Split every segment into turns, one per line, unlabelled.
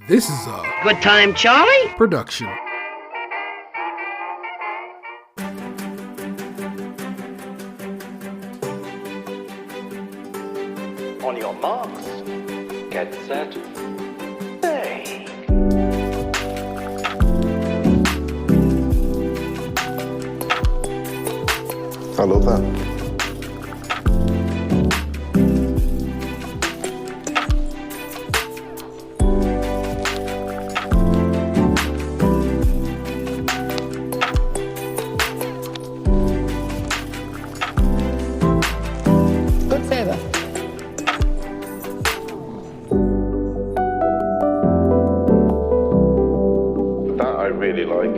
This is a
Good time, Charlie?
production.
On your marks, get set, play.
I love that.
Good favor.
That I really like.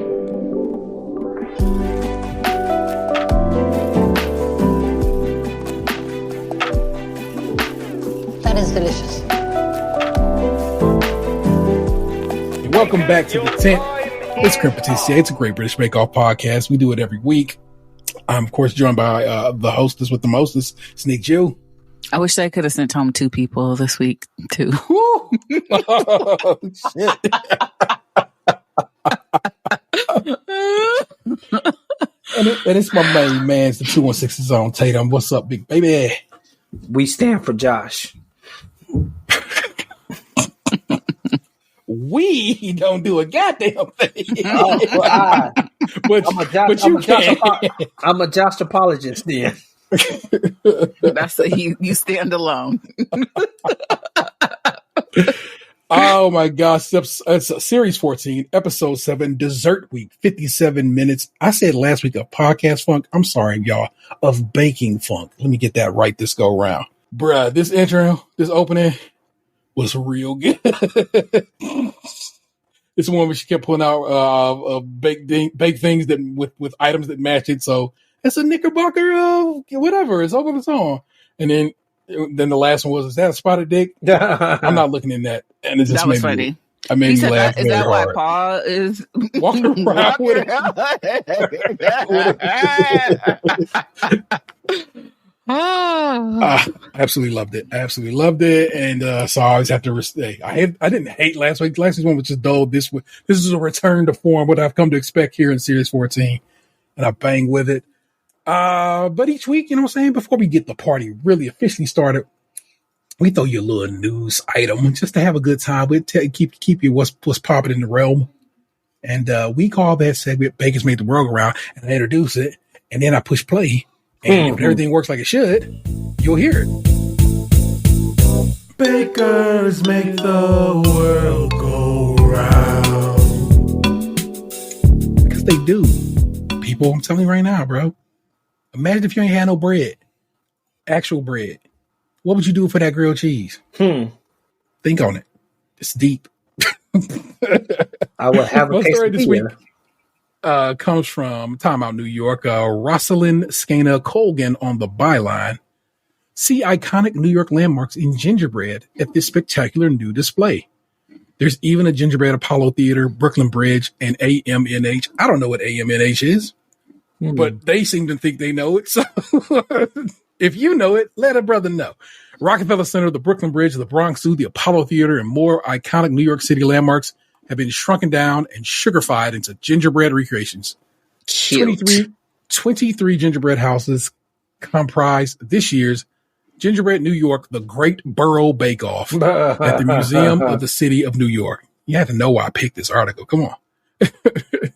That is delicious.
Welcome back to the tent. It's Crème. It's a Great British Bake Off podcast. We do it every week. I'm, of course, joined by the hostess with the mostest, Sneak Jew.
I wish I could have sent home 2 people this week, too.
Oh, shit. and it's my main man, the 216 Zone Tatum. What's up, big baby?
We stand for Josh.
We don't do a goddamn thing.
I'm a Josh apologist then.
That's you stand alone.
Oh my gosh. It's series 14, episode 7, dessert week, 57 minutes. I said last week of podcast funk. I'm sorry, y'all, of baking funk. Let me get that right this go round. Bruh, this intro, this opening was real good. It's one where she kept pulling out baked things that with items that match it. So it's a Knickerbocker of whatever. It's over the song. And then the last one was, is that a spotted dick? I'm not looking in that. And it just
That was funny.
I made me laugh.
Is that why Paul is
walking around with I absolutely loved it. And so I always have to stay. I didn't hate last week. Last week's one was just dull. This is a return to form, what I've come to expect here in Series 14. And I bang with it. But each week, you know what I'm saying, before we get the party really officially started, we throw you a little news item just to have a good time. We keep you what's popping in the realm. And we call that segment Bakers Make the World Go Round, and I introduce it, and then I push play. And if everything works like it should, you'll hear it. Bakers make the world go round. Because they do. People, I'm telling you right now, bro. Imagine if you ain't had no bread. Actual bread. What would you do for that grilled cheese? Think on it. It's deep.
I will have a
story this week
quesadilla.
Comes from Time Out New York. Rosalind Skana Colgan on the byline. See iconic New York landmarks in gingerbread at this spectacular new display. There's even a gingerbread Apollo Theater, Brooklyn Bridge, and AMNH. I don't know what AMNH is, but they seem to think they know it. So if you know it, let a brother know. Rockefeller Center, the Brooklyn Bridge, the Bronx Zoo, the Apollo Theater, and more iconic New York City landmarks have been shrunken down and sugarfied into gingerbread recreations. 23 gingerbread houses comprise this year's Gingerbread New York, the Great Borough Bake Off at the Museum of the City of New York. You have to know why I picked this article. Come on. The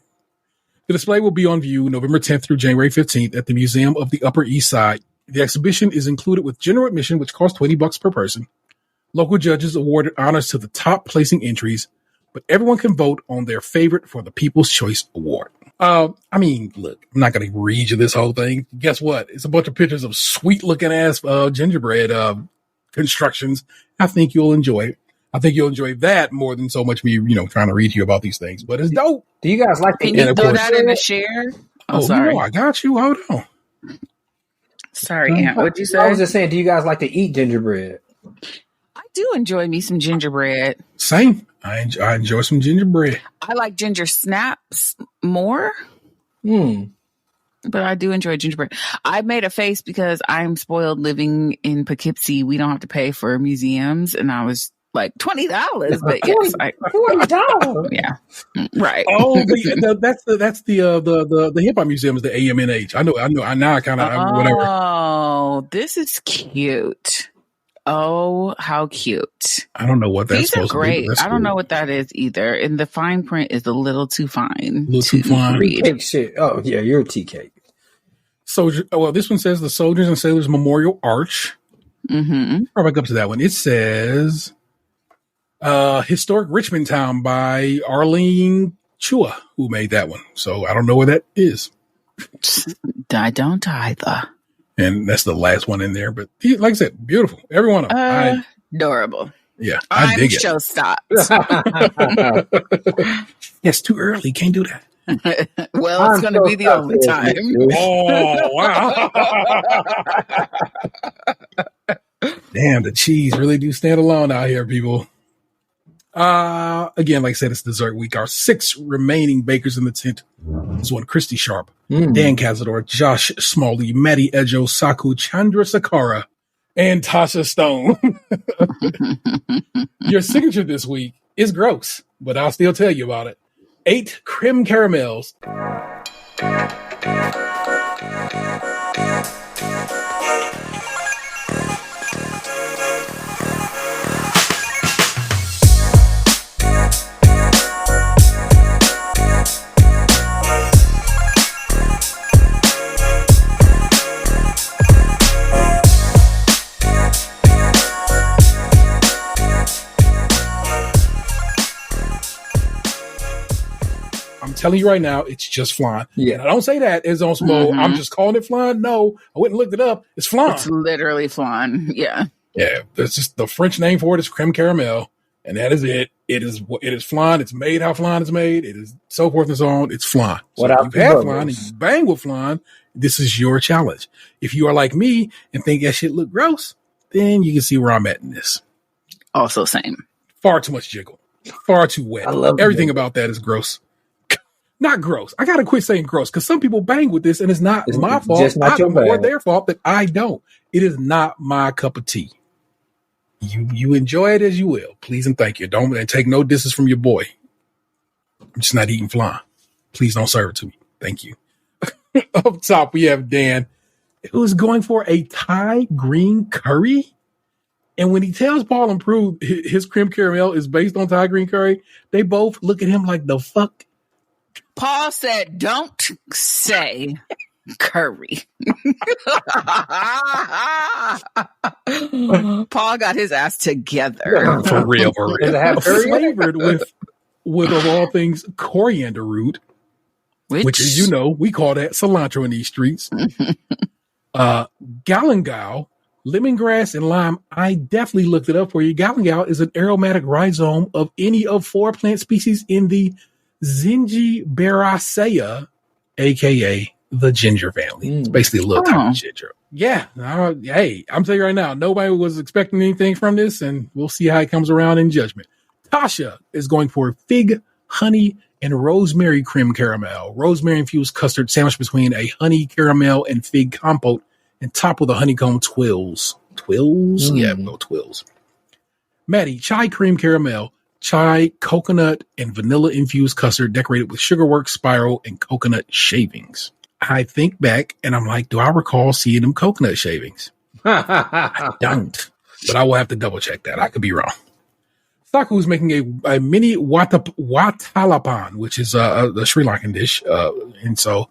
display will be on view November 10th through January 15th at the Museum of the Upper East Side. The exhibition is included with general admission, which costs $20 per person. Local judges awarded honors to the top placing entries, but everyone can vote on their favorite for the People's Choice Award. I mean, look, I'm not going to read you this whole thing. Guess what? It's a bunch of pictures of sweet looking ass gingerbread constructions. I think you'll enjoy it. I think you'll enjoy that more than so much me, trying to read to you about these things. But it's dope.
Do you guys like
Can you throw that in a share?
Oh,
sorry.
I got you. Hold on.
Sorry, Aunt. What'd you say?
I was just saying, do you guys like to eat gingerbread?
I do enjoy me some gingerbread.
Same. I enjoy some gingerbread.
I like ginger snaps more. But I do enjoy gingerbread. I made a face because I'm spoiled living in Poughkeepsie. We don't have to pay for museums. And I was like $20, but yes,
$40.
yeah, right.
Oh, that's the hip hop museum is the AMNH. I know. Now I kind of whatever.
Oh, this is cute. Oh, how cute.
I don't know what that's
These are
supposed
great.
to be.
I don't know what that is either. And the fine print is a little too fine.
A little too fine.
Read.
Cake shit. Oh, yeah, you're a tea cake.
Soldier. Well, this one says the Soldiers and Sailors Memorial Arch.
Mm-hmm.
Right back up to that one. It says Historic Richmond Town by Arlene Chua, who made that one. So I don't know where that is.
I don't either.
And that's the last one in there. But like I said, beautiful. Every one of them.
Adorable.
Yeah, I dig it.
Showstopper.
It's too early. Can't do that.
Well, it's going to be the only time.
Oh, wow. Damn, the cheese really do stand alone out here, people. Again, like I said, it's dessert week. Our 6 remaining bakers in the tent is one Christy Sharp, Dan Cazador, Josh Smalley, Maddie Edjo, Saku, Chandra Sakara, and Tasha Stone. Your signature this week is gross, but I'll still tell you about it. 8 Crème caramels. I'm telling you right now, it's just flan.
Yeah.
And I don't say that as on some I'm just calling it flan. No, I went and looked it up. It's flan.
It's literally flan. Yeah.
Yeah. That's just the French name for it is creme caramel. And that is it. It is flan. It's made how flan is made. It is so forth and so on. It's flan. So
What
if you have flan and you bang with flan, this is your challenge. If you are like me and think that shit look gross, then you can see where I'm at in this.
Also same.
Far too much jiggle. Far too wet.
I love
everything
jiggle.
about that is gross. Not gross. I gotta quit saying gross because some people bang with this and it's not my fault.
Just not your
or
bag.
their fault that I don't. It is not my cup of tea. You enjoy it as you will. Please and thank you. Don't and take no disses from your boy. I'm just not eating flan. Please don't serve it to me. Thank you. Up top we have Dan, who's going for a Thai green curry. And when he tells Paul and Prue his creme caramel is based on Thai green curry, they both look at him like the fuck.
Paul said, don't say curry. Paul got his ass together.
For real.
Does it have curry in it?
Flavored with of all things coriander root, which as you know, we call that cilantro in these streets. Galangal, lemongrass, and lime. I definitely looked it up for you. Galangal is an aromatic rhizome of any of 4 plant species in the Zingiberaceae, aka the ginger family. It's basically a little type of ginger. Yeah. Hey, I'm telling you right now, nobody was expecting anything from this, and we'll see how it comes around in judgment. Tasha is going for fig, honey, and rosemary creme caramel. Rosemary infused custard sandwiched between a honey caramel and fig compote and topped with a honeycomb twills. Twills? Yeah, no twills. Maddie, chai cream caramel, chai, coconut, and vanilla infused custard decorated with sugarwork, spiral, and coconut shavings. I think back and I'm like, do I recall seeing them coconut shavings? I don't, but I will have to double check that. I could be wrong. Saku is making a mini watalapan, which is a Sri Lankan dish. And so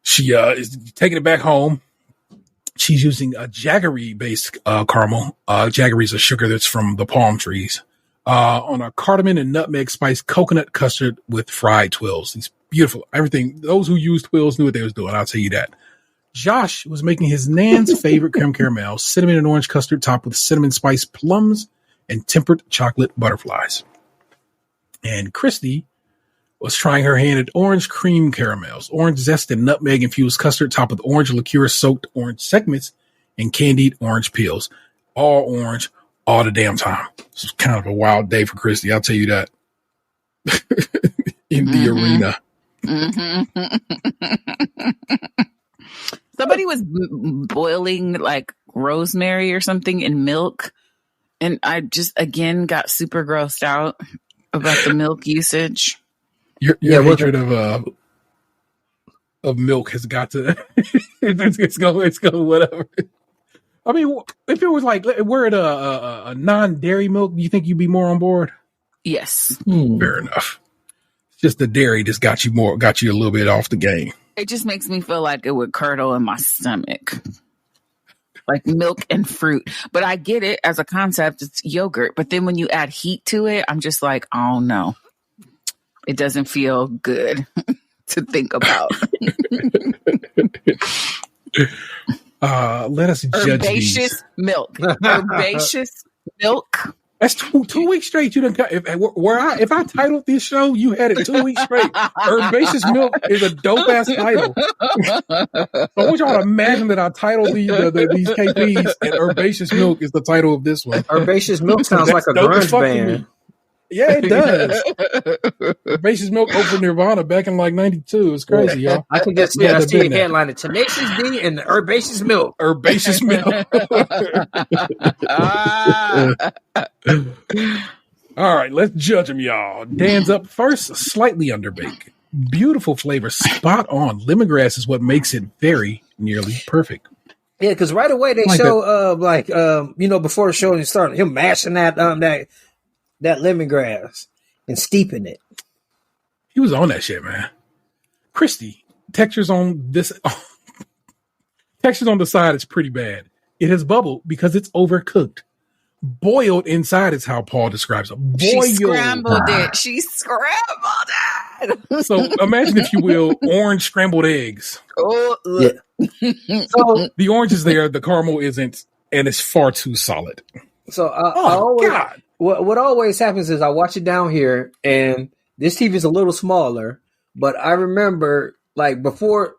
she is taking it back home. She's using a jaggery-based caramel. Jaggery is a sugar that's from the palm trees. On a cardamom and nutmeg spiced coconut custard with fried twills. These beautiful. Everything. Those who used twills knew what they was doing. I'll tell you that. Josh was making his Nan's favorite creme caramel, cinnamon and orange custard topped with cinnamon spiced plums and tempered chocolate butterflies. And Christy was trying her hand at orange cream caramels, orange zest and nutmeg infused custard topped with orange liqueur soaked orange segments and candied orange peels. All orange, all the damn time. This is kind of a wild day for Christy. I'll tell you that. In the arena.
Somebody was boiling like rosemary or something in milk And I just, again, got super grossed out about the milk usage.
Your hatred of milk has got to, it's go, whatever. I mean, if it was like, we're at a non-dairy milk, do you think you'd be more on board?
Yes.
Fair enough. Just the dairy just got you a little bit off the game.
It just makes me feel like it would curdle in my stomach. Like milk and fruit. But I get it as a concept. It's yogurt. But then when you add heat to it, I'm just like, oh no. It doesn't feel good to think about.
Let us judge
herbaceous
these.
Milk. Herbaceous milk.
That's 2 weeks straight. You done got, if I titled this show, you had it 2 weeks straight. Herbaceous milk is a dope ass title. I want y'all to imagine that I titled these KPs, and herbaceous milk is the title of this one.
Herbaceous milk sounds like a grunge band.
Yeah, it does. Herbaceous milk opened Nirvana back in like '92. It's crazy, y'all.
I can just see a headline: Tenacious D and the herbaceous milk.
Herbaceous milk. All right, let's judge them, y'all. Dan's up first, slightly underbaked. Beautiful flavor, spot on. Lemongrass is what makes it very nearly perfect.
Yeah, because right away they show before the show started, him mashing that lemongrass and steeping it.
He was on that shit, man. Christy, textures on the side is pretty bad. It has bubbled because it's overcooked. Boiled inside is how Paul describes it. Boiled.
She scrambled it.
So imagine, if you will, orange scrambled eggs.
Oh,
yeah.
So the orange is there, the caramel isn't, and it's far too solid.
So
God.
What always happens is I watch it down here, and this TV is a little smaller. But I remember, like before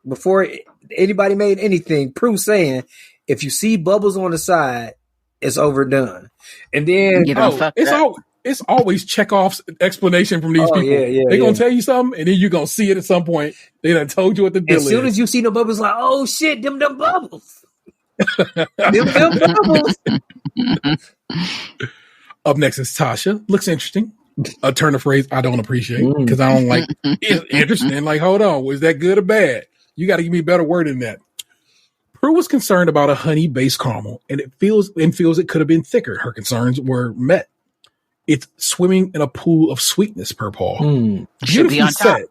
anybody made anything, Prue saying, "If you see bubbles on the side, it's overdone." And then
it's always Chekhov's explanation from these people. They're gonna tell you something, and then you're gonna see it at some point. They done told you what the deal is.
As soon as you see the bubbles, like, oh shit, them bubbles. them bubbles.
Up next is Tasha. Looks interesting. A turn of phrase I don't appreciate because I don't like. It's interesting. Like, hold on, was that good or bad? You got to give me a better word than that. Prue was concerned about a honey-based caramel, and feels it could have been thicker. Her concerns were met. It's swimming in a pool of sweetness, per Paul. Beautifully set.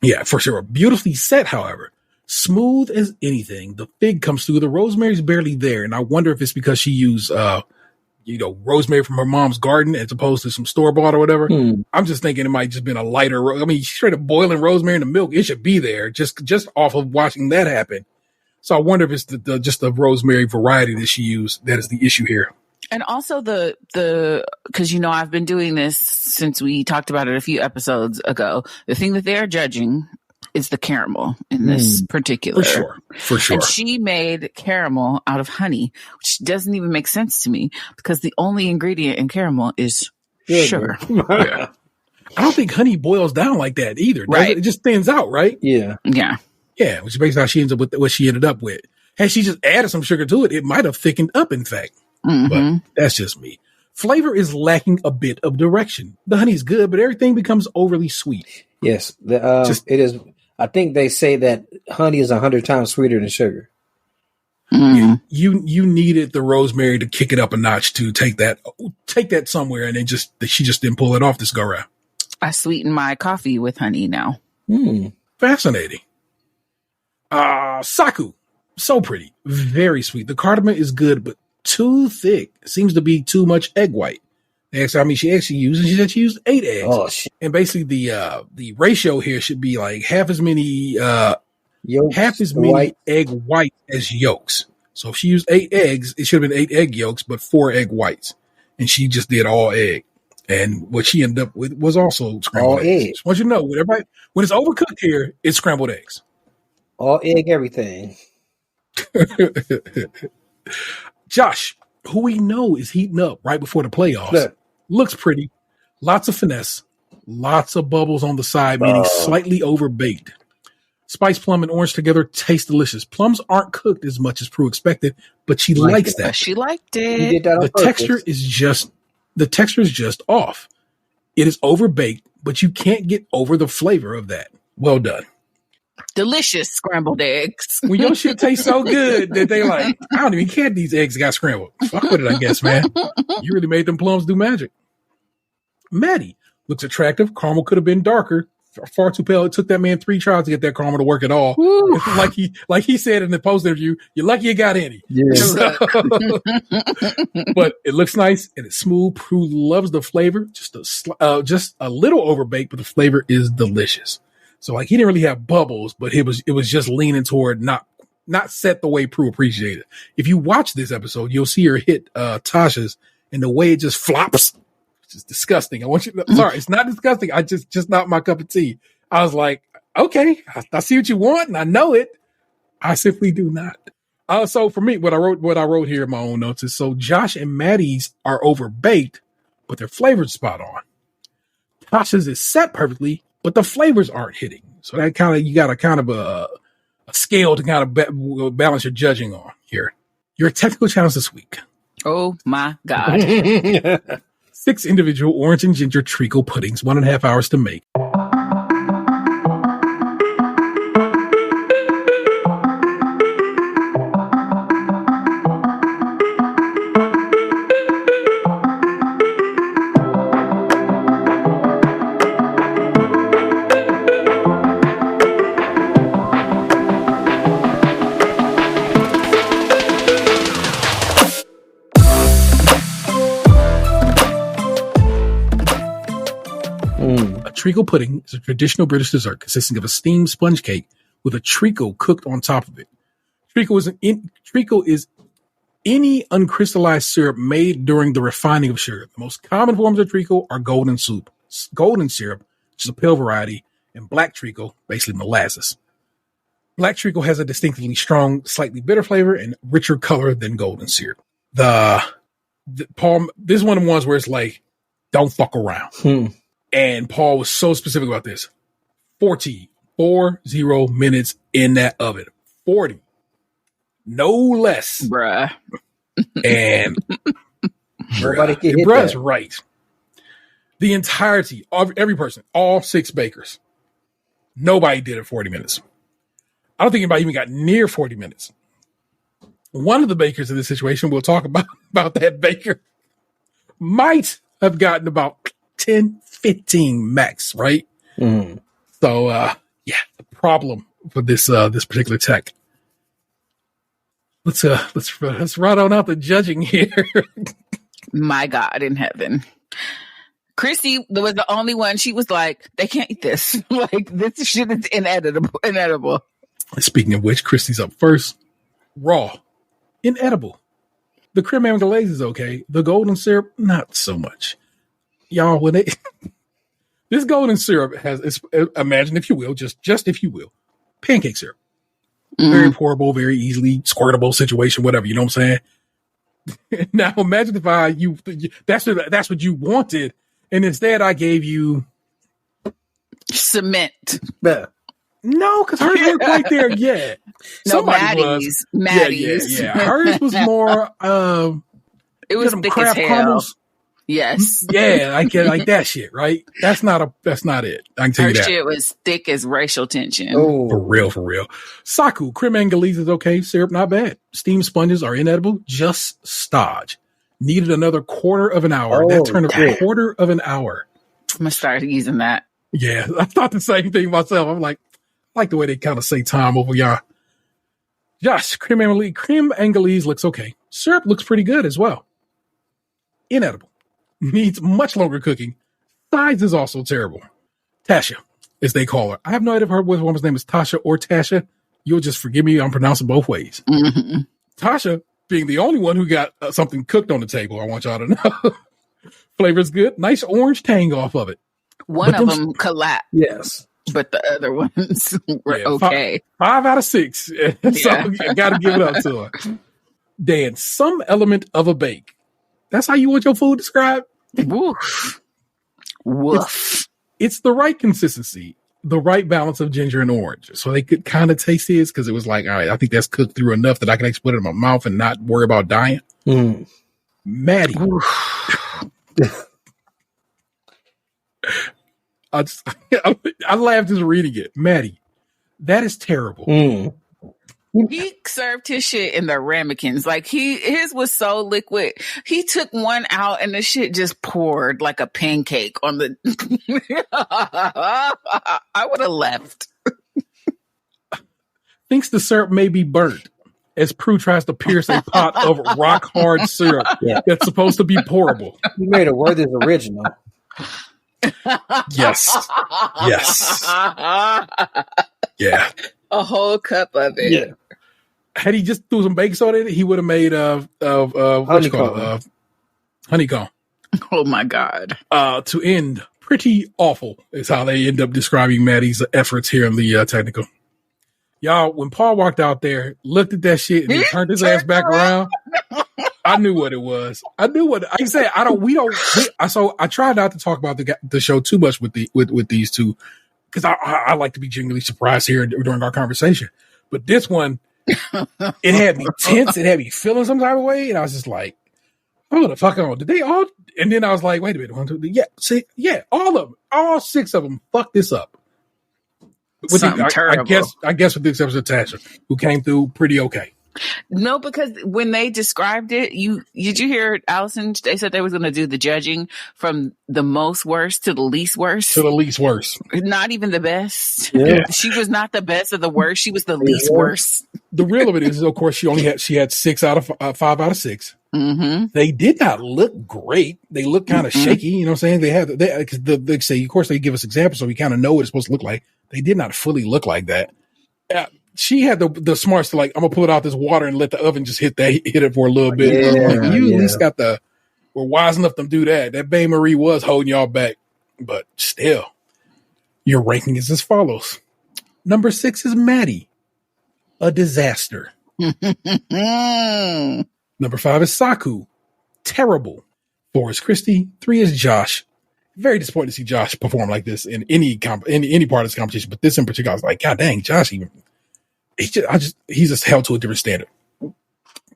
Yeah, for sure. Beautifully set, however. Smooth as anything. The fig comes through. The rosemary's barely there, and I wonder if it's because she used rosemary from her mom's garden as opposed to some store-bought or whatever. I'm just thinking it might just been a lighter. I mean, straight up boiling rosemary in the milk. It should be there just off of watching that happen. So I wonder if it's just the rosemary variety that she used that is the issue here.
And also because I've been doing this since we talked about it a few episodes ago. The thing that they're judging is the caramel in this particular. For sure. And she made caramel out of honey, which doesn't even make sense to me because the only ingredient in caramel is sugar.
Yeah. I don't think honey boils down like that either.
Right.
It just thins out, right?
Yeah.
Yeah.
Yeah, which is basically how she ends up with what she ended up with. Had she just added some sugar to it, it might have thickened up, in fact. But that's just me. Flavor is lacking a bit of direction. The honey's good, but everything becomes overly sweet.
Yes, it is. I think they say that honey is 100 times sweeter than sugar.
You needed the rosemary to kick it up a notch to take that somewhere, and then she just didn't pull it off this go round.
I sweeten my coffee with honey now.
Fascinating. Saku, so pretty, very sweet. The cardamom is good, but too thick. Seems to be too much egg white. They asked how many she actually used, and she said she used 8 eggs.
Oh, shit.
And basically the ratio here should be like half as many egg whites as yolks. So if she used 8 eggs, it should have been 8 egg yolks, but 4 egg whites. And she just did all egg. And what she ended up with was also scrambled eggs. I want you to know, when it's overcooked here, it's scrambled eggs.
All egg, everything.
Josh, who we know is heating up right before the playoffs, looks pretty. Lots of finesse. Lots of bubbles on the side, meaning slightly overbaked. Spice plum and orange together taste delicious. Plums aren't cooked as much as Prue expected, but she likes that.
She liked
You
it.
did that on
The
purpose.
texture is just off. It is overbaked, but you can't get over the flavor of that. Well done.
Delicious scrambled eggs.
When your shit tastes so good that they like, I don't even care if these eggs got scrambled. Fuck with it, I guess, man. You really made them plums do magic. Maddie looks attractive. Caramel could have been darker. Far too pale. It took that man 3 tries to get that caramel to work at all. Like he said in the post interview, you're lucky you got any.
Yes.
But it looks nice and it's smooth. Prue loves the flavor. Just a little overbaked, but the flavor is delicious. So like he didn't really have bubbles, but it was just leaning toward not set the way Prue appreciated. If you watch this episode, you'll see her hit Tasha's and the way it just flops. It's disgusting. I want you to, sorry, it's not disgusting. I just not my cup of tea. I was like, okay, I see what you want and I know it. I simply do not. So for me, what I wrote here in my own notes is, so Josh and Maddie's are overbaked, but their flavor's spot on. Tasha's is set perfectly, but the flavors aren't hitting. So that you got a scale to kind of balance your judging on here. Your technical challenge this week.
Oh my God.
6 individual orange and ginger treacle puddings, 1.5 hours to make. Treacle pudding is a traditional British dessert consisting of a steamed sponge cake with a treacle cooked on top of it. Treacle is any uncrystallized syrup made during the refining of sugar. The most common forms of treacle are golden syrup, which is a pale variety, and black treacle, basically molasses. Black treacle has a distinctively strong, slightly bitter flavor and richer color than golden syrup. Paul, this is one of the ones where it's like, don't fuck around. And Paul was so specific about this. 40 minutes in that oven. 40. No less.
Bruh.
And
Nobody can hit
bruh's
that.
right. The entirety of every person, all 6 bakers, nobody did it 40 minutes. I don't think anybody even got near 40 minutes. One of the bakers in this situation, we'll talk about that baker, might have gotten about 10, 15 max, right?
Mm.
So, the problem for this particular tech. Let's run on out the judging here.
My God in heaven. Chrissy was the only one. She was like, they can't eat this. Like, this shit is inedible.
Speaking of which, Christy's up first. Raw. Inedible. The creme anglaise is okay. The golden syrup, not so much. Y'all, this golden syrup has, imagine if you will, just if you will, pancake syrup. Very pourable, very easily squirtable situation, whatever, you know what I'm saying? Now imagine if that's what you wanted, and instead I gave you
cement.
No, because hers weren't quite there yet.
No, Maddie's.
Yeah. Hers was more
it was thick as hell. Caramels. Yes.
Yeah, like that shit, right? That's not it. I can tell
Her
you that.
shit was thick as racial tension.
Oh.
For real. Saku, creme anglaise is okay. Syrup, not bad. Steamed sponges are inedible. Just stodge. Needed another quarter of an hour. That turned a quarter of an hour.
I'm going to start using that.
Yeah, I thought the same thing myself. I'm like, I like the way they kind of say time over y'all. Josh, creme anglaise looks okay. Syrup looks pretty good as well. Inedible. Needs much longer cooking. Size is also terrible. Tasha, as they call her. I have no idea if her woman's name is Tasha or Tasha. You'll just forgive me. I'm pronouncing both ways. Mm-hmm. Tasha, being the only one who got something cooked on the table, I want y'all to know. Flavor's good. Nice orange tang off of it.
One of them collapsed.
Yes.
But the other ones were okay.
5 out of 6. So I got to give it up to her. Dan, some element of a bake. That's how you want your food described?
Woof.
It's the right consistency. the right balance of ginger and orange. So they could kind of taste his because it was like, all right, I think that's cooked through enough that I can actually put it in my mouth and not worry about dying. Maddie. I laughed just reading it. Maddie, that is terrible.
He served his shit in the ramekins. Like his was so liquid. He took one out and the shit just poured like a pancake on the. I would have left.
Thinks the syrup may be burnt as Prue tries to pierce a pot of rock hard syrup that's supposed to be pourable.
You made a word is original.
Yes. Yeah.
A whole cup of it.
Yeah. Had he just threw some baking soda in it, he would have made honeycomb.
Oh my God.
To end, pretty awful is how they end up describing Maddie's efforts here in the technical. Y'all, when Paul walked out there, looked at that shit, and he turned his ass back around, I knew what it was. I knew what I said. I try not to talk about the show too much with these two because I like to be genuinely surprised here during our conversation. But this one, it had me tense. It had me feeling some type of way, and I was just like, "Oh, the fuck on! Did they all?" And then I was like, "Wait a minute, 1, 2, 3. All of them, all 6 of them, fucked this up."
Terrible.
I guess with the exception of Tasha, who came through pretty okay.
No, because when they described it, did you hear Allison? They said they was going to do the judging from the most worst to the least worst.
To the least worst.
Not even the best.
Yeah.
She was not the best of the worst. She was the least worst.
The real of it is, of course, she had 6 out of 5 out of 6.
Mm-hmm.
They did not look great. They looked kind of shaky. You know what I'm saying? They say, of course, they give us examples, so we kind of know what it's supposed to look like. They did not fully look like that. She had the smarts to like, I'm gonna pull it out this water and let the oven just hit it for a little bit. At least we're wise enough to do that. That Bae Marie was holding y'all back, but still, your ranking is as follows. Number 6 is Maddie, a disaster. Number 5 is Saku, terrible. 4 is Christy. 3 is Josh. Very disappointed to see Josh perform like this in any part of this competition, but this in particular, I was like, God dang, Josh he's just held to a different standard.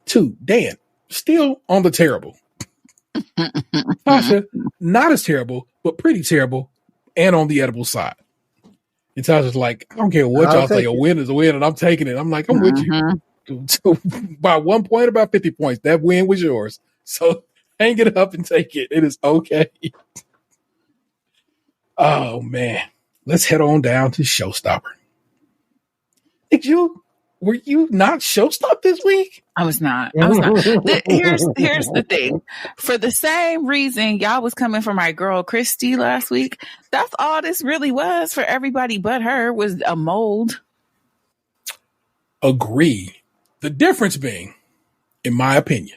2, Dan, still on the terrible. Tasha, not as terrible, but pretty terrible, and on the edible side. And Tasha's like, I don't care what y'all say, a win is a win, and I'm taking it. I'm like, I'm with you. So, by 1 point, about 50 points, that win was yours. So hang it up and take it. It is okay. Oh, man. Let's head on down to Showstopper. Were you not Showstopper this week?
I was not. Here's the thing. For the same reason y'all was coming for my girl Christy last week, that's all this really was for everybody but her, was a mold.
Agree. The difference being, in my opinion,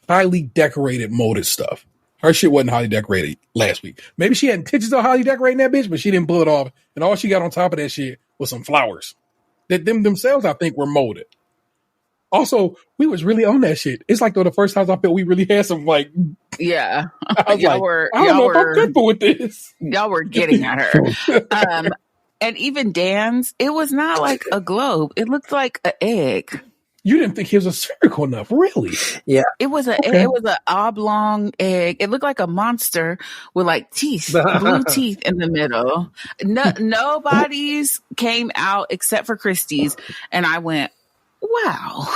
highly decorated molded stuff. Her shit wasn't highly decorated last week. Maybe she had intentions of highly decorating that bitch, but she didn't pull it off. And all she got on top of that shit was some flowers that themselves, I think, were molded. Also, we was really on that shit. It's like the first times I felt we really had some like,
yeah.
I was like, I don't know if I'm comfortable with this.
Y'all were getting at her. And even Dan's, it was not like a globe. It looked like an egg.
You didn't think he was spherical enough, really?
Yeah.
It was an oblong egg. It looked like a monster with like teeth, blue teeth in the middle. Nobody's came out except for Christie's, and I went, wow.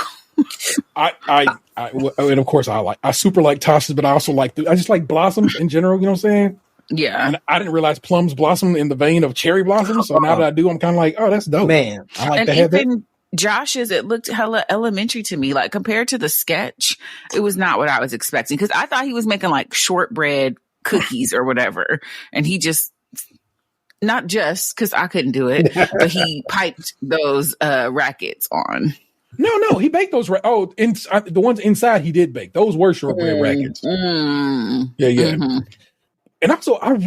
And of course I super like Tasha's, but I also I just like blossoms in general. You know what I'm saying?
Yeah.
And I didn't realize plums blossom in the vein of cherry blossoms. So now that I do, I'm kind of like, oh, that's dope.
Man,
I like to have that.
Josh's, it looked hella elementary to me. Like compared to the sketch, it was not what I was expecting. Cause I thought he was making like shortbread cookies or whatever. And he just, not just cause I couldn't do it, but he piped those rackets on.
No, he baked those. The ones inside he did bake. Those were shortbread rackets. Yeah. Mm-hmm. And also, I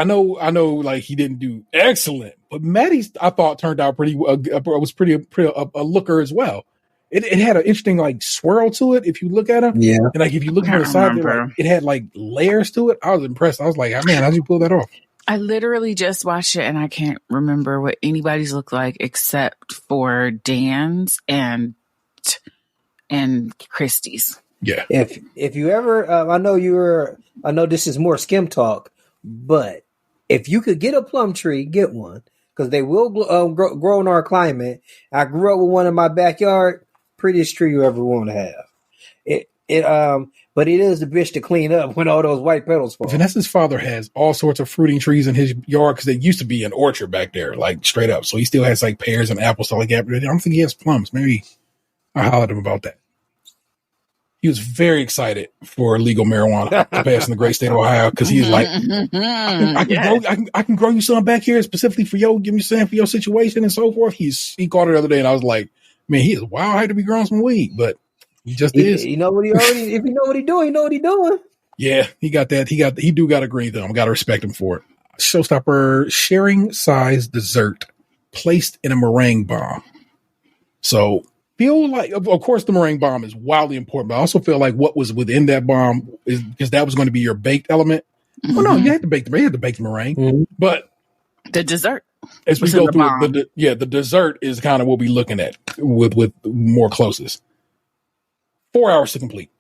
know, like he didn't do excellent, but Maddie's I thought turned out pretty. Was pretty a looker as well. It had an interesting like swirl to it if you look at him.
Yeah,
and like if you look on the side, it had like layers to it. I was impressed. I was like, man, how'd you pull that off?
I literally just watched it and I can't remember what anybody's look like except for Dan's and Christie's.
Yeah.
If you ever, I know this is more skim talk, but if you could get a plum tree, get one, because they will grow in our climate. I grew up with one in my backyard. Prettiest tree you ever want to have. But it is the bitch to clean up when all those white petals fall.
Vanessa's father has all sorts of fruiting trees in his yard because they used to be an orchard back there, like straight up. So he still has like pears and apples, stuff like that. But I don't think he has plums. Maybe I hollered at him about that. He was very excited for legal marijuana to pass in the great state of Ohio because he's like, I can grow you some back here specifically for give me some for your situation and so forth. He called it the other day and I was like, man, he is wild hype to be growing some weed, but he just is.
You know what he already, if you know what he doing, you know what he doing.
Yeah,
he got that. He do got a green thumb. Got to respect him for it. Showstopper sharing size dessert placed in a meringue bomb. So feel like, of course, the meringue bomb is wildly important, but I also feel like what was within that bomb is because that was going to be your baked element. Mm-hmm. Well, no, you had to bake the meringue, but
the dessert.
As we go through the dessert is kind of what we're looking at with more closest. 4 hours to complete.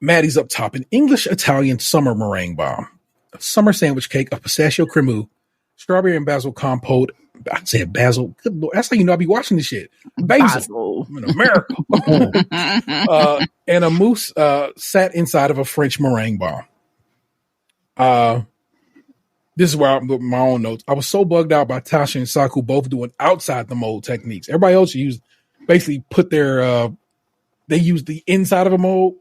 Maddie's up top, an English-Italian summer meringue bomb, a summer sandwich cake of pistachio crème, strawberry and basil compote. I said basil. Good Lord, that's how you know I be watching this shit. Basil. I'm in America. And a mousse sat inside of a French meringue bomb. This is where I'm with my own notes. I was so bugged out by Tasha and Saku both doing outside the mold techniques. Everybody else basically put their they used the inside of a mold,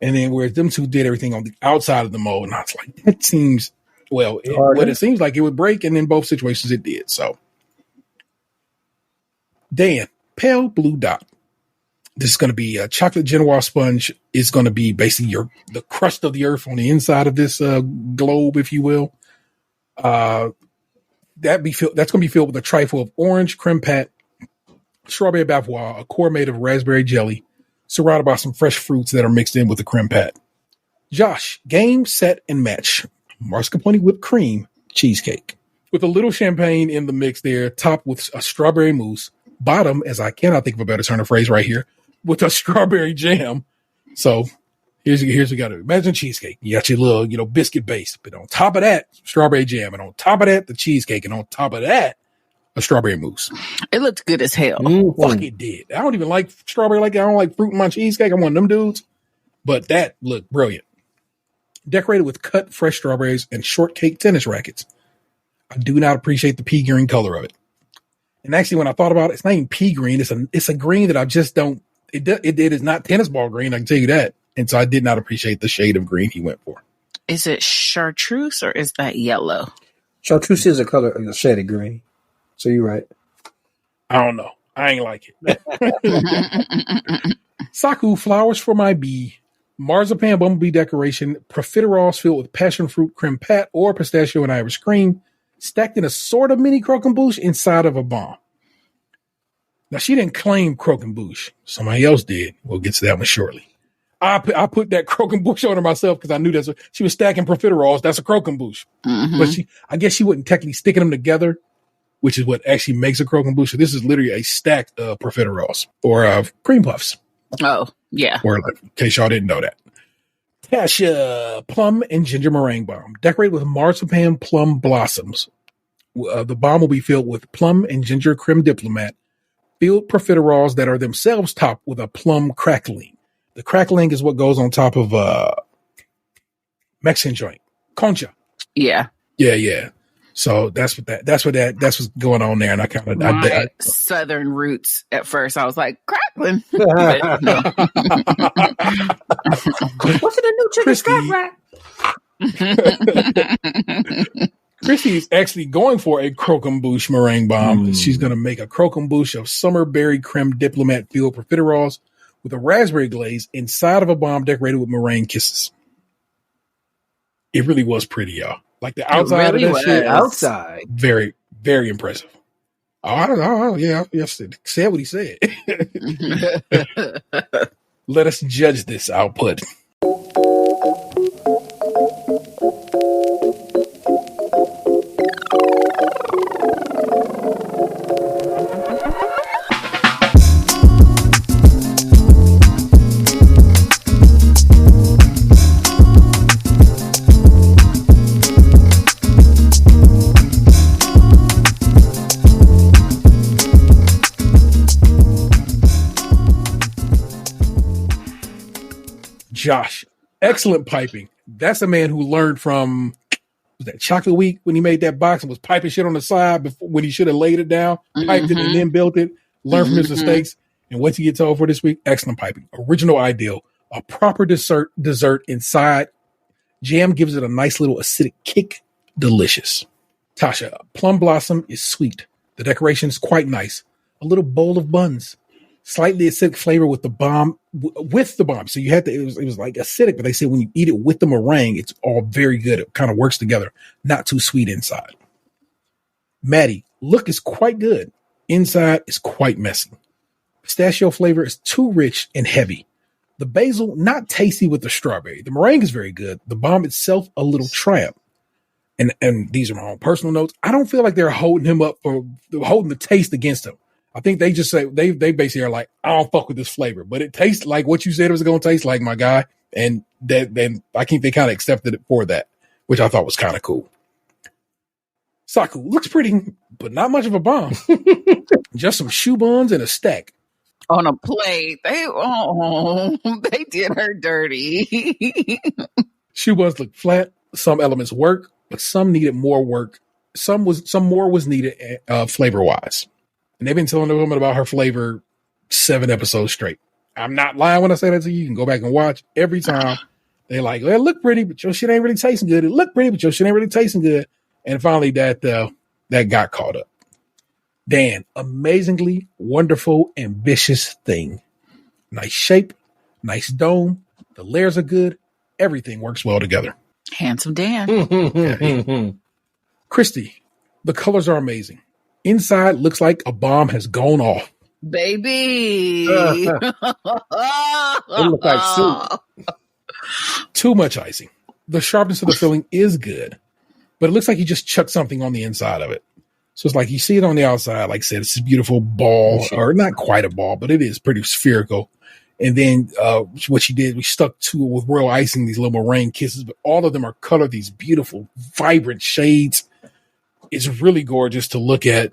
and then whereas them two did everything on the outside of the mold. And I was like, that seems it seems like it would break, and in both situations it did. So Dan, pale blue dot. This is going to be a chocolate Genoa sponge. Is going to be basically the crust of the earth on the inside of this globe, if you will. That's going to be filled with a trifle of orange creme pat, strawberry bavarois, a core made of raspberry jelly, surrounded by some fresh fruits that are mixed in with the creme pat. Josh, game, set, and match. Mascarpone whipped cream cheesecake with a little champagne in the mix there, topped with a strawberry mousse. Bottom, as I cannot think of a better turn of phrase right here, with a strawberry jam. So here's what you got to imagine cheesecake. You got your little, biscuit base, but on top of that, strawberry jam, and on top of that, the cheesecake, and on top of that, a strawberry mousse.
It looked good as hell.
Fuck, it did. I don't even like strawberry like that. I don't like fruit in my cheesecake. I'm one of them dudes, but that looked brilliant. Decorated with cut fresh strawberries and shortcake tennis rackets. I do not appreciate the pea green color of it. And actually, when I thought about it, it's not even pea green. It's a green that I just don't. It is not tennis ball green. I can tell you that. And so I did not appreciate the shade of green he went for.
Is it chartreuse or is that yellow?
Chartreuse is a shade of green. So you're right.
I don't know. I ain't like it. Saku, flowers for my bee. Marzipan bumblebee decoration. Profiteroles filled with passion fruit creme pat or pistachio and Irish cream. Stacked in a sort of mini croquembouche inside of a bomb. Now, she didn't claim croquembouche. Somebody else did. We'll get to that one shortly. I put that croquembouche on her myself because I knew she was stacking profiteroles. That's a croquembouche. Mm-hmm. But I guess she wasn't technically sticking them together, which is what actually makes a croquembouche. So this is literally a stack of profiteroles or cream puffs.
Oh, yeah.
Or in case y'all didn't know that. Tasha, plum and ginger meringue bomb. Decorated with marzipan plum blossoms. The bomb will be filled with plum and ginger creme diplomat. Filled profiteroles that are themselves topped with a plum crackling. The crackling is what goes on top of Mexican joint. Concha.
Yeah.
Yeah. So that's what's going on there. And I kind of
southern roots at first. I was like, crackling.
What's in the new chicken scrap rack?
Chrissy is actually going for a croquembouche meringue bomb. She's going to make a croquembouche of summer berry creme diplomat filled profiteroles with a raspberry glaze inside of a bomb decorated with meringue kisses. It really was pretty, y'all. Like the outside of that shit.
Outside.
Very, very impressive. Oh, I don't know. Yeah, said what he said. Let us judge this output. Josh, excellent piping. That's a man who learned from was that Chocolate Week when he made that box and was piping shit on the side before when he should have laid it down, piped it and then built it. Learned from his mistakes. And what's he get told for this week? Excellent piping. Original ideal. A proper dessert inside. Jam gives it a nice little acidic kick. Delicious. Tasha, plum blossom is sweet. The decoration is quite nice. A little bowl of buns. Slightly acidic flavor with the bomb. So you had to, it was like acidic, but they say when you eat it with the meringue, it's all very good. It kind of works together. Not too sweet inside. Maddie, look is quite good. Inside is quite messy. Pistachio flavor is too rich and heavy. The basil, not tasty with the strawberry. The meringue is very good. The bomb itself, a little tramp. And these are my own personal notes. I don't feel like they're holding him up for holding the taste against him. I think they just say they basically are like, I don't fuck with this flavor, but it tastes like what you said it was going to taste like, my guy. And then I think they kind of accepted it for that, which I thought was kind of cool. Saku looks pretty, but not much of a bomb. Just some shoe buns and a stack.
On a plate. They did her dirty.
Shoe buns look flat. Some elements work, but some needed more work. Some more was needed flavor wise. And they've been telling the woman about her flavor 7 episodes straight. I'm not lying when I say that to you. You can go back and watch every time. They're like, well, it look pretty, but your shit ain't really tasting good. It look pretty, but your shit ain't really tasting good. And finally that got caught up. Dan, amazingly wonderful, ambitious thing. Nice shape, nice dome. The layers are good. Everything works well together.
Handsome Dan.
Christy, the colors are amazing. Inside looks like a bomb has gone off.
Baby.
It look like soup.
Too much icing. The sharpness of the filling is good, but it looks like you just chucked something on the inside of it. So it's like you see it on the outside, like I said, it's this beautiful ball, or not quite a ball, but it is pretty spherical. And then what she did, we stuck to it with royal icing, these little meringue kisses, but all of them are colored these beautiful, vibrant shades. It's really gorgeous to look at.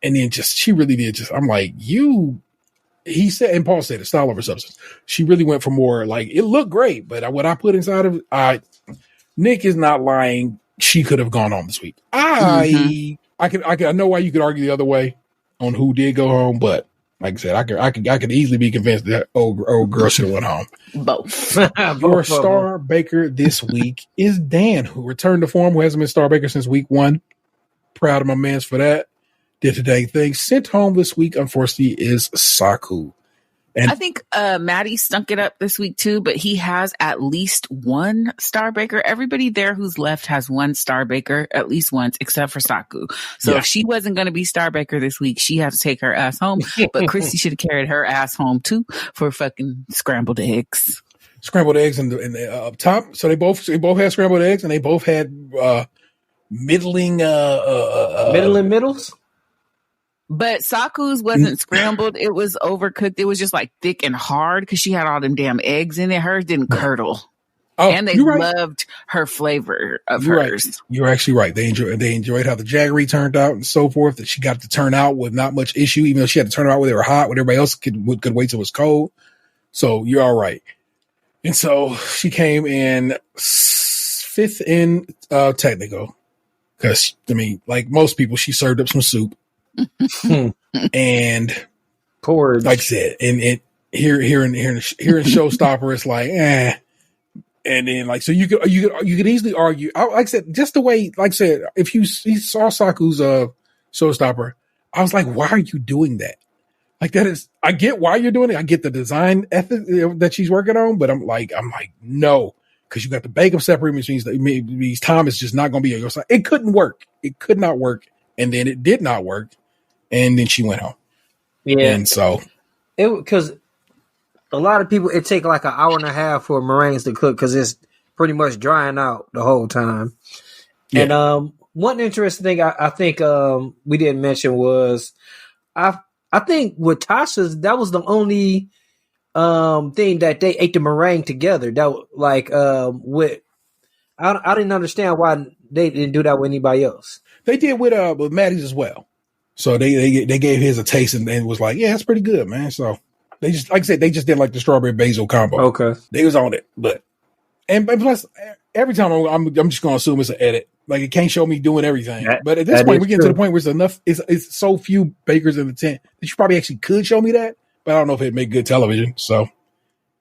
And then she really did I'm like, he said, and Paul said it, style over substance. She really went for more, like, it looked great, but what I put inside of it, Nick is not lying. She could have gone home this week. I know why you could argue the other way on who did go home, but like I said, I could easily be convinced that old girl should have went home.
Both.
Your star baker this week is Dan, who returned to form, who hasn't been star baker since week 1. Proud of my mans for that. Did the dang thing. Sent home this week, unfortunately, is Saku. And
I think Maddie stunk it up this week too, but he has at least 1 star baker. Everybody there who's left has 1 star baker at least once, except for Saku. So if she wasn't going to be star baker this week, she had to take her ass home. But Christy should have carried her ass home too for fucking scrambled eggs.
Scrambled eggs in the up top. So they both had scrambled eggs, and they both had middling
middles.
But Saku's wasn't scrambled. It was overcooked. It was just like thick and hard because she had all them damn eggs in it. Hers didn't curdle.
Oh,
and they loved her flavor of hers.
Right. You're actually right. They enjoyed how the jaggery turned out and so forth, that she got to turn out with not much issue, even though she had to turn it out when they were hot, when everybody else could wait till it was cold. So you're all right. And so she came in 5th in technical. Because, I mean, like most people, she served up some soup. And
porridge,
like I said, and it here in Showstopper, it's like, and then like, so you could easily argue. Like I said, just the way, like I said, if you saw Saku's Showstopper, I was like, why are you doing that? Like that is, I get why you're doing it. I get the design ethic that she's working on, but I'm like, no, because you got the bake them separate, which means time is just not going to be on your side. It couldn't work. It could not work. And then it did not work. And then she went home.
Yeah.
And so
because a lot of people, it take like an hour and a half for meringues to cook because it's pretty much drying out the whole time. Yeah. And one interesting thing I think we didn't mention was I think with Tasha's, that was the only thing that they ate the meringue together. That like with I didn't understand why they didn't do that with anybody else.
They did with Maddie's as well. So they gave his a taste and was like, yeah, that's pretty good, man. So They just, like I said, they just did like the strawberry basil combo.
Okay.
They was on it, but plus every time I'm just gonna assume it's an edit. Like it can't show me doing everything. But at this point, we're getting to the point where it's enough. It's so few bakers in the tent that you probably actually could show me that. But I don't know if it'd make good television. So,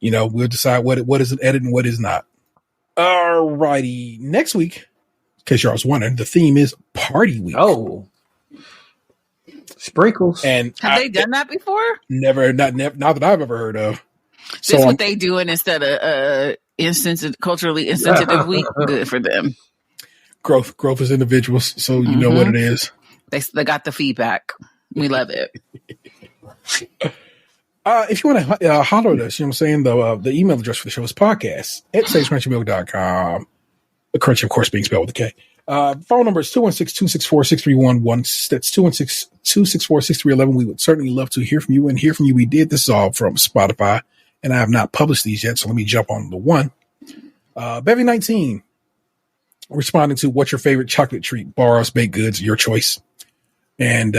we'll decide what is an edit and what is not. All righty. Next week, in case y'all was wondering, the theme is Party Week.
Oh. Sprinkles.
And have they done that before?
Never, not that I've ever heard of.
So that's what they doing instead of culturally insensitive week. Good for them.
Growth as individuals. So you know what it is.
They got the feedback. We love it.
If you want to holler at us, you know what I'm saying? The email address for the show is podcast@sagecrunchymilk.com. The crunchy, of course, being spelled with a K. Phone number is 216-264-6311. That's 216-264-6311. We would certainly love to hear from you and hear from you. We did. This is all from Spotify, and I have not published these yet, so let me jump on the one. Bevy 19, responding to what's your favorite chocolate treat, bars, baked goods, your choice. And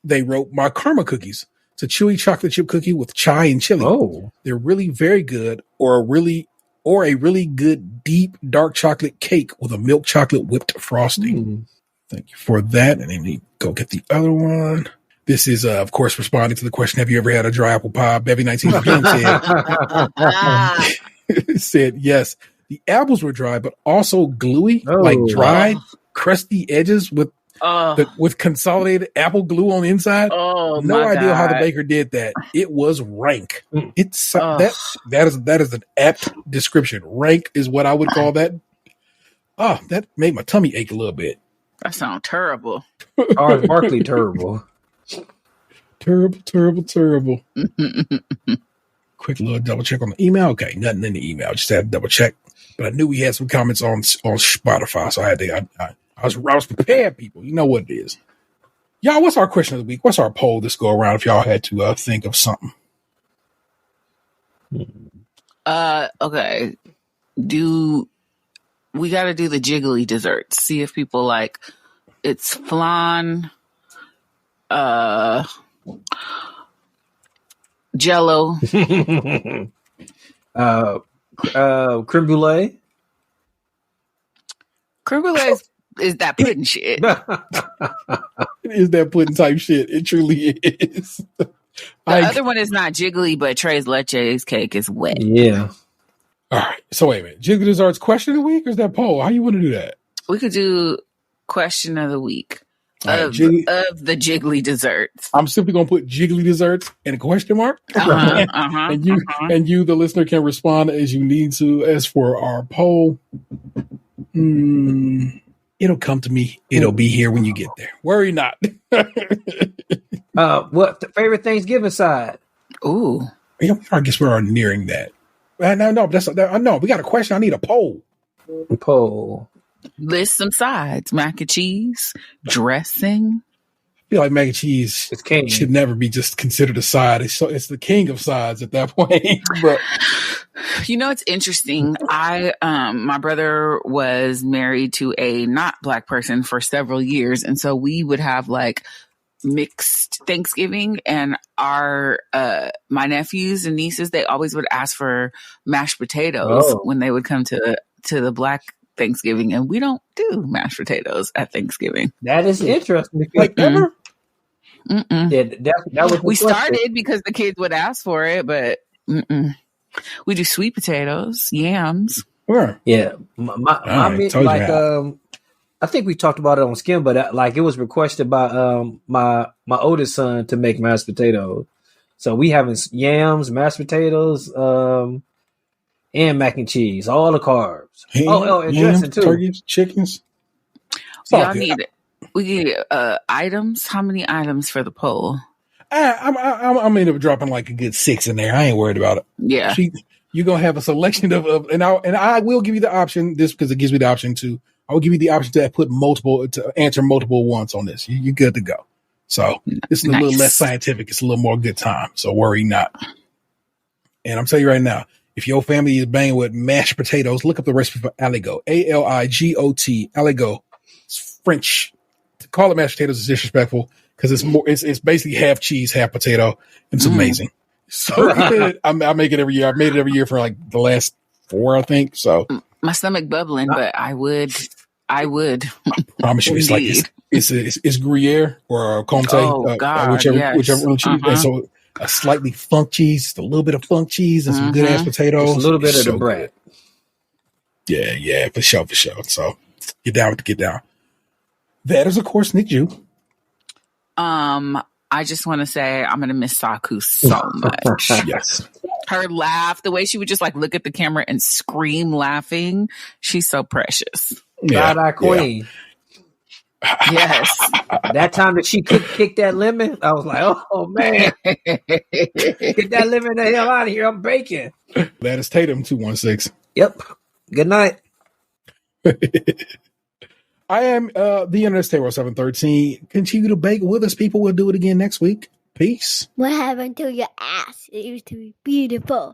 they wrote my karma cookies. It's a chewy chocolate chip cookie with chai and chili.
Oh,
they're really very good, or a really good deep dark chocolate cake with a milk chocolate whipped frosting. Thank you for that. And then we go get the other one. This is, of course, responding to the question, have you ever had a dry apple pie? Bevy 19 again said, yes. The apples were dry, but also gluey, like dried, crusty edges with consolidated apple glue on the inside. No idea how the baker did that. It was rank. It's that is an apt description. Rank is what I would call that. That made my tummy ache a little bit.
That sounds terrible.
Charles Barkley terrible.
Terrible. Quick little double check on the email. Okay, nothing in the email. Just had to double check. But I knew we had some comments on Spotify, so I had to. I was prepared, people. You know what it is. Y'all, what's our question of the week? What's our poll this go around if y'all had to think of something?
Okay. We got to do the jiggly desserts. See if people like it's flan, Jello,
creme brulee.
Creme brulee is that pudding shit.
It is that pudding type shit. It truly is.
The other one is not jiggly, but Tres Leches cake is wet.
Yeah.
All right. So wait a minute. Jiggly desserts question of the week, or is that poll? How you want to do that?
We could do question of the week of the jiggly desserts.
I'm simply gonna put jiggly desserts in a question mark. And you, the listener, can respond as you need to. As for our poll, it'll come to me. It'll be here when you get there. Worry not.
What the favorite Thanksgiving side?
Ooh.
Yeah, I guess we are nearing that. No, we got a question. I need a poll.
List some sides: mac and cheese, dressing.
I feel like mac and cheese should never be just considered a side. It's the king of sides at that point. But
it's interesting. My brother was married to a not black person for several years, and so we would have like mixed Thanksgiving, and our my nephews and nieces, they always would ask for mashed potatoes when they would come to the black Thanksgiving, and we don't do mashed potatoes at Thanksgiving.
That is interesting.
Like ever?
Yeah, that was
we started because the kids would ask for it, but we do sweet potatoes, yams.
Sure.
Yeah, I think we talked about it on Skim, but it was requested by my oldest son to make mashed potatoes. So we having yams, mashed potatoes, and mac and cheese, all the carbs. And dressing too.
Turkeys, chickens.
Y'all need items. How many items for the poll?
I'm end up dropping like a good 6 in there. I ain't worried about it.
Yeah,
you're gonna have a selection of and I will give you the option. This because it gives me the option to. I will give you the option to answer multiple ones on this. You're good to go. So this is a little less scientific. It's a little more good time. So worry not. And I'm telling you right now, if your family is banging with mashed potatoes, look up the recipe for aligot. Aligot. Aligot. It's French. To call it mashed potatoes is disrespectful because it's basically half cheese, half potato. It's amazing. So good. I make it every year. I've made it every year for like the last 4, I think. So
my stomach bubbling, but I would. I
promise you, it's like it's Gruyere or Comté, whichever one cheese. And so a slightly funk cheese, a little bit of funk cheese, and some good ass potatoes,
just a little bit of the bread.
Good. Yeah, for sure. So get down. That is, of course, Nick Jew.
I just want to say I'm gonna miss Saku so much.
Yes.
Her laugh, the way she would just like look at the camera and scream laughing. She's so precious.
God, queen.
Yes.
That time that she kicked that lemon, I was like, oh man. Get that lemon the hell out of here. I'm baking.
That is Tatum 216.
Yep. Good night.
I am the Internet's Table 713. Continue to bake with us, people. We'll do it again next week. Peace.
What happened to your ass? It used to be beautiful.